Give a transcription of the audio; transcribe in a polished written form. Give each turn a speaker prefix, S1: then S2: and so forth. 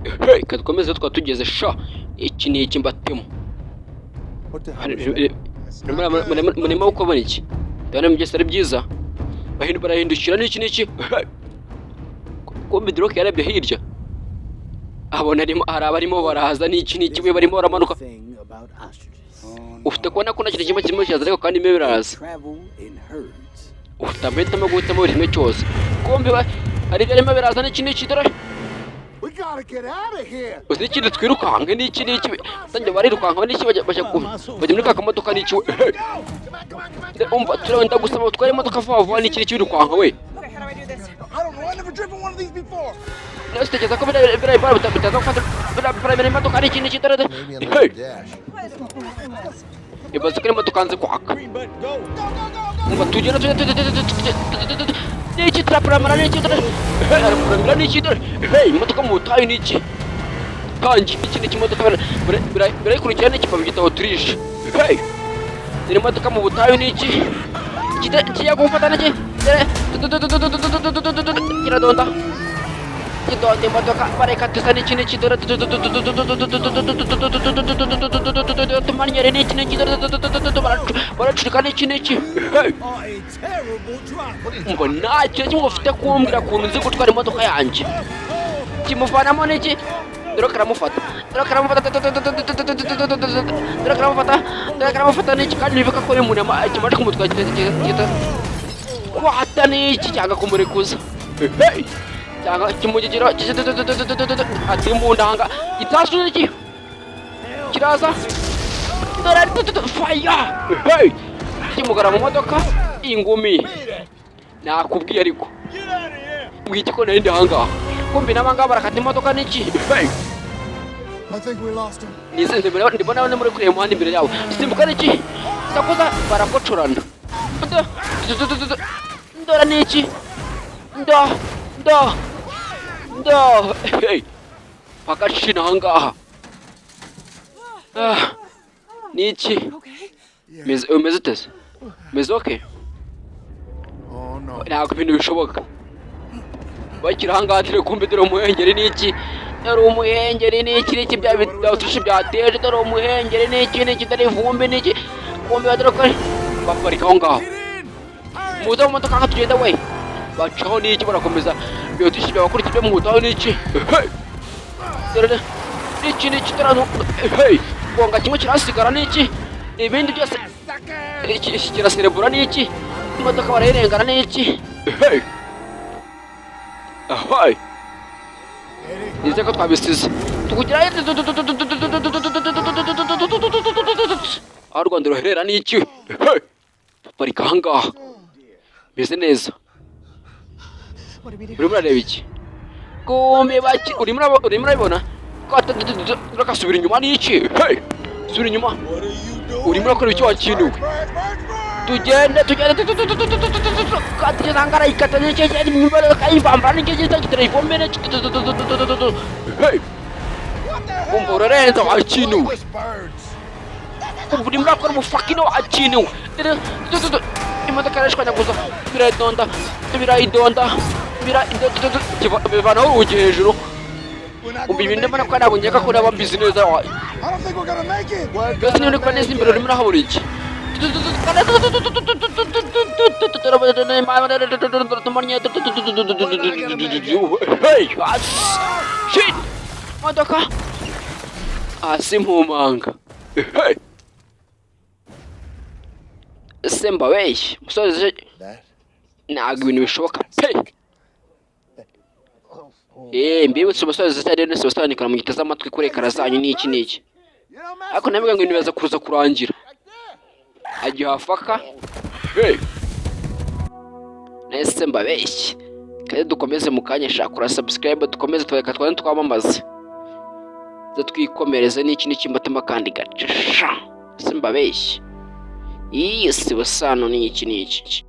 S1: Hey, kadukomeze twa tugeze sha. Iki ni iki mbatemo. Murimo uko bari iki? Ndabona byose ari byiza. Barahindukira n'iki n'iki. Kombe Droke yarebye hirya. Abona hari abarimo barahaza n'iki n'iki we barimo baramanuka. Ufite kubona ko nta kintu kimwe kirimo kizaza ariko kandi imwe biraza. Ufite amahitamo guhitamo buri kimwe cyose. Kombe hari ibyo biraza n'iki n'iki dore. Uzi ikindi twirukanka n'iki n'iki tanjye barirukanka n'iki bajya muri ka kamodoka n'iki we. Umva turenda gusaba utware imodoka vuba n'iki kirukanka we. Nasitegeza ko birayi bitaza gufata imodoka n'iki n'iki dore. Ibaze ko imodoka nze kwaka. Umva tugenda n'iki turaparamara n'iki dore. Aramuramira n'iki dore. Imodoka mu butayu n'iki. Kanji iki n'iki imodoka birayikurikira n'iki babigita oturishe. Dore imodoka mu butayu n'iki. Kiya gufata n'iki. Kiradonda. Kidonda imodoka barekatisa n'iki n'iki dore. Tumanyere n'iki n'iki dore. Baracurika n'iki n'iki. Ngo nta kintu kimwe ufite kumbwira ukuntu nzi gutwara imodoka yanjye. Kimuvanamo n'iki. Dore karamufata n'iki kandi nibuka ko umuntu kimaze kumutwara kita wahata n'iki cyangwa kumurekuza cyangwa kimugira ati mu ndanga itasu n'iki kiraza dore fire kimugara mu modoka ingumi nakubwiye ariko mwite ko nari ndanga kumbi nabanga barakata imodoka n'iki. Nize ndibona muri kure muhanda imbere yawe simbuka n'iki sakuza barakocorana ndora n'iki ndo pakashina hangaha n'iki umeze uteze umeze okay ntabwo ibintu bishoboka bakira hangaha turi kumbi dore umuhengeri n'iki dore umuhengeri n'iki bya bitushe byateje dore umuhengeri n'iki dore ivumbi n'iki kumbi dore ko baparika aho ngaho muza mu modoka nka tugenda we bacaho n'iki barakomeza bitushe byabakurikiye mu mutaho n'iki dore n'iki dore gonga kimwe kirasigara n'iki ibindi byose kiraserebura n'iki imodoka barayirengana n'iki. Ahoy! Nize ko twabisize. Tukugira aho Rwanda ruherera n'iki? Parika hangaha. Bise neza. Urimo urareba iki? Kumbe baki urimo urabibona? Urakasubira inyuma n'iki? Subira inyuma. Urimo urakora icyo wakintuwe. Tugende katije sangara ikatanye cece nyumbara kayivambana n'iki kitari ivombene. Kumbe urarenza wakintuwe. Urimo urakora umufakino wakintuwe. Imodoka yarashwanya gusa birayidonda bivanaho urugi hejuru. Kumbe ibindi mbona ko ntabwo nkeka ko naba mbizi neza wawe. Byose niyo niko neza imbere urimo urahabura iki. Shit! Modoka hasi mpumanga. Semba weyi musozi ntabwo ibintu bishoboka pe. Mbibutse umusozi zitari nese bastanikana mu giteza amatwi kure karazanyu n'iki ariko nabiga ngo nibaza kuza kurangira agihafaka nese mbabeshye kandi dukomeze mu kanya shakura subscribe dukomeze tweka twane twamamaze twikomereze n'iki mbatema kandi gaca mbabeshye iyi si basano n'iki